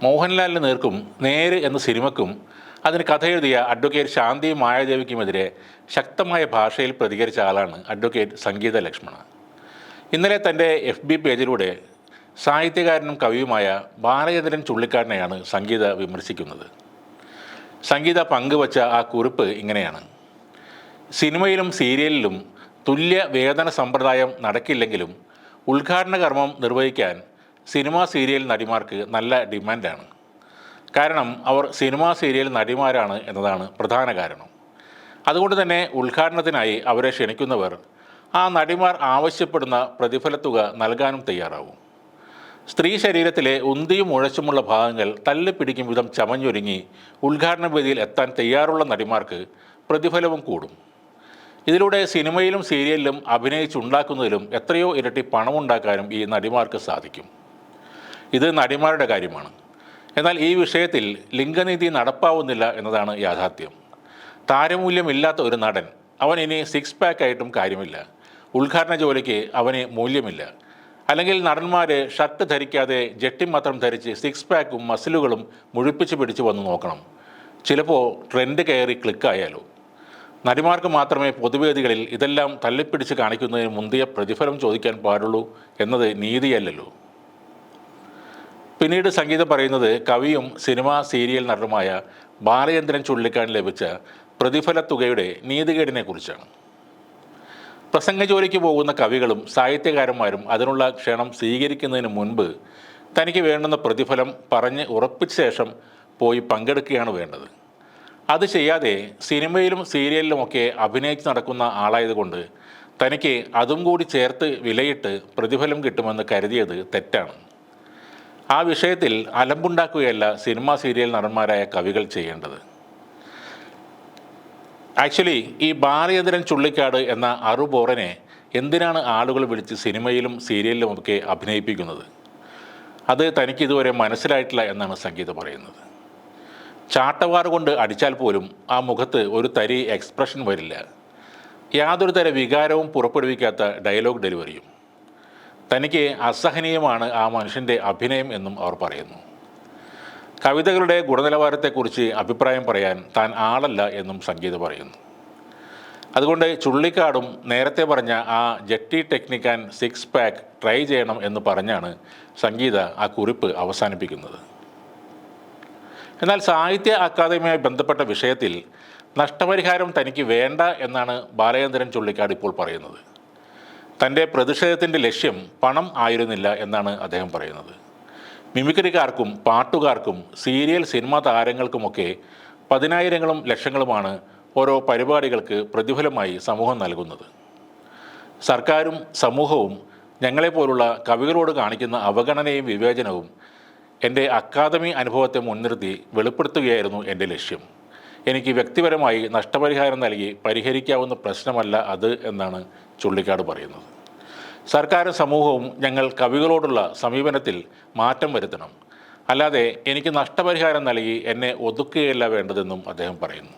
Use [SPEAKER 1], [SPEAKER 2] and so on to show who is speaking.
[SPEAKER 1] മോഹൻലാലിന് നേർക്കും നേര് എന്ന സിനിമയ്ക്കും അതിന് കഥയെഴുതിയ അഡ്വക്കേറ്റ് ശാന്തി മായാദേവിക്കുമെതിരെ ശക്തമായ ഭാഷയിൽ പ്രതികരിച്ച ആളാണ് അഡ്വക്കേറ്റ് സംഗീത ലക്ഷ്മണ. ഇന്നലെ തൻ്റെ FB പേജിലൂടെ സാഹിത്യകാരനും കവിയുമായ ബാലചന്ദ്രൻ ചുള്ളിക്കാടിനെയാണ് സംഗീത വിമർശിക്കുന്നത്. സംഗീത പങ്കുവച്ച ആ കുറിപ്പ് ഇങ്ങനെയാണ്: സിനിമയിലും സീരിയലിലും തുല്യ വേതന സമ്പ്രദായം നടക്കില്ലെങ്കിലും ഉദ്ഘാടന കർമ്മം നിർവഹിക്കാൻ സിനിമാ സീരിയൽ നടിമാർക്ക് നല്ല ഡിമാൻഡാണ്. കാരണം അവർ സിനിമാ സീരിയൽ നടിമാരാണ് എന്നതാണ് പ്രധാന കാരണം. അതുകൊണ്ട് തന്നെ ഉദ്ഘാടനത്തിനായി അവരെ ക്ഷണിക്കുന്നവർ ആ നടിമാർ ആവശ്യപ്പെടുന്ന പ്രതിഫലത്തുക നൽകാനും തയ്യാറാവും. സ്ത്രീ ശരീരത്തിലെ ഉന്തിയും ഉഴച്ചുമുള്ള ഭാഗങ്ങൾ തല്ലിപ്പിടിക്കും വിധം ചമഞ്ഞൊരുങ്ങി ഉദ്ഘാടന വേദിയിൽ എത്താൻ തയ്യാറുള്ള നടിമാർക്ക് പ്രതിഫലവും കൂടും. ഇതിലൂടെ സിനിമയിലും സീരിയലിലും അഭിനയിച്ചുണ്ടാക്കുന്നതിലും എത്രയോ ഇരട്ടി പണമുണ്ടാക്കാനും ഈ നടിമാർക്ക് സാധിക്കും. ഇത് നടിമാരുടെ കാര്യമാണ്. എന്നാൽ ഈ വിഷയത്തിൽ ലിംഗനീതി നടപ്പാവുന്നില്ല എന്നതാണ് യാഥാർത്ഥ്യം. താരമൂല്യമില്ലാത്ത ഒരു നടൻ, അവൻ ഇനി സിക്സ് പാക്ക് ആയിട്ടും കാര്യമില്ല. ഉദ്ഘാടന ജോലിക്ക് അവന് മൂല്യമില്ല. അല്ലെങ്കിൽ നടന്മാർ ഷർട്ട് ധരിക്കാതെ ജെട്ടി മാത്രം ധരിച്ച് സിക്സ് പാക്കും മസിലുകളും മുഴിപ്പിച്ച് പിടിച്ച് വന്ന് നോക്കണം. ചിലപ്പോൾ ട്രെൻഡ് കയറി ക്ലിക്കായാലോ. നടിമാർക്ക് മാത്രമേ പൊതുവേദികളിൽ ഇതെല്ലാം തള്ളിപ്പിടിച്ച് കാണിക്കുന്നതിന് മുന്തിയ പ്രതിഫലം ചോദിക്കാൻ പാടുള്ളൂ എന്നത് നീതിയല്ലല്ലോ. പിന്നീട് സംഗീതം പറയുന്നത് കവിയും സിനിമ സീരിയൽ നടനുമായ ബാലചന്ദ്രൻ ചുള്ളിക്കാടിന് ലഭിച്ച പ്രതിഫല തുകയുടെ നീതികേടിനെ കുറിച്ചാണ്. പ്രസംഗ ജോലിക്ക് പോകുന്ന കവികളും സാഹിത്യകാരന്മാരും അതിനുള്ള ക്ഷണം സ്വീകരിക്കുന്നതിന് മുൻപ് തനിക്ക് വേണ്ടുന്ന പ്രതിഫലം പറഞ്ഞ് ഉറപ്പിച്ച ശേഷം പോയി പങ്കെടുക്കുകയാണ് വേണ്ടത്. അത് ചെയ്യാതെ സിനിമയിലും സീരിയലിലുമൊക്കെ അഭിനയിച്ച് നടക്കുന്ന ആളായതുകൊണ്ട് തനിക്ക് അതും കൂടി ചേർത്ത് വിലയിട്ട് പ്രതിഫലം കിട്ടുമെന്ന് കരുതിയത് തെറ്റാണ്. ആ വിഷയത്തിൽ അലമ്പുണ്ടാക്കുകയല്ല സിനിമ സീരിയൽ നടന്മാരായ കവികൾ ചെയ്യേണ്ടത്. ആക്ച്വലി ഈ ബാലചന്ദ്രൻ ചുള്ളിക്കാട് എന്ന അറുബോറനെ എന്തിനാണ് ആളുകൾ വിളിച്ച് സിനിമയിലും സീരിയലിലുമൊക്കെ അഭിനയിപ്പിക്കുന്നത്? അത് തനിക്കിതുവരെ മനസ്സിലായിട്ടില്ല എന്നാണ് സംഗീത പറയുന്നത്. ചാട്ടവാറ് കൊണ്ട് അടിച്ചാൽ പോലും ആ മുഖത്ത് ഒരു തരി എക്സ്പ്രഷൻ വരില്ല. യാതൊരു തര വികാരവും പുറപ്പെടുവിക്കാത്ത ഡയലോഗ് ഡെലിവറിയും. തനിക്ക് അസഹനീയമാണ് ആ മനുഷ്യൻ്റെ അഭിനയം എന്നും അവർ പറയുന്നു. കവിതകളുടെ ഗുണനിലവാരത്തെക്കുറിച്ച് അഭിപ്രായം പറയാൻ താൻ ആളല്ല എന്നും സംഗീത പറയുന്നു. അതുകൊണ്ട് ചുള്ളിക്കാടും നേരത്തെ പറഞ്ഞ ആ ജെട്ടി technique and six pack try ചെയ്യണം എന്ന് പറഞ്ഞാണ് സംഗീത ആ കുറിപ്പ് അവസാനിപ്പിക്കുന്നത്. എന്നാൽ സാഹിത്യ അക്കാദമിയുമായി ബന്ധപ്പെട്ട വിഷയത്തിൽ നഷ്ടപരിഹാരം തനിക്ക് വേണ്ട എന്നാണ് ബാലചന്ദ്രൻ ചുള്ളിക്കാട് ഇപ്പോൾ പറയുന്നത്. തൻ്റെ പ്രതിഷേധത്തിൻ്റെ ലക്ഷ്യം പണം ആയിരുന്നില്ല എന്നാണ് അദ്ദേഹം പറയുന്നത്. മിമിക്രിക്കാർക്കും പാട്ടുകാർക്കും സീരിയൽ സിനിമാ താരങ്ങൾക്കുമൊക്കെ പതിനായിരങ്ങളും ലക്ഷങ്ങളുമാണ് ഓരോ പരിപാടികൾക്ക് പ്രതിഫലമായി സമൂഹം നൽകുന്നത്. സർക്കാരും സമൂഹവും ഞങ്ങളെപ്പോലുള്ള കവികളോട് കാണിക്കുന്ന അവഗണനയും വിവേചനവും എൻ്റെ അക്കാദമി അനുഭവത്തെ മുൻനിർത്തി വെളിപ്പെടുത്തുകയായിരുന്നു എൻ്റെ ലക്ഷ്യം. എനിക്ക് വ്യക്തിപരമായി നഷ്ടപരിഹാരം നൽകി പരിഹരിക്കാവുന്ന പ്രശ്നമല്ല അത് എന്നാണ് ചുള്ളിക്കാട് പറയുന്നത്. സർക്കാരും സമൂഹവും ഞങ്ങൾ കവികളോടുള്ള സമീപനത്തിൽ മാറ്റം വരുത്തണം, അല്ലാതെ എനിക്ക് നഷ്ടപരിഹാരം നൽകി എന്നെ ഒതുക്കുകയല്ല വേണ്ടതെന്നും അദ്ദേഹം പറയുന്നു.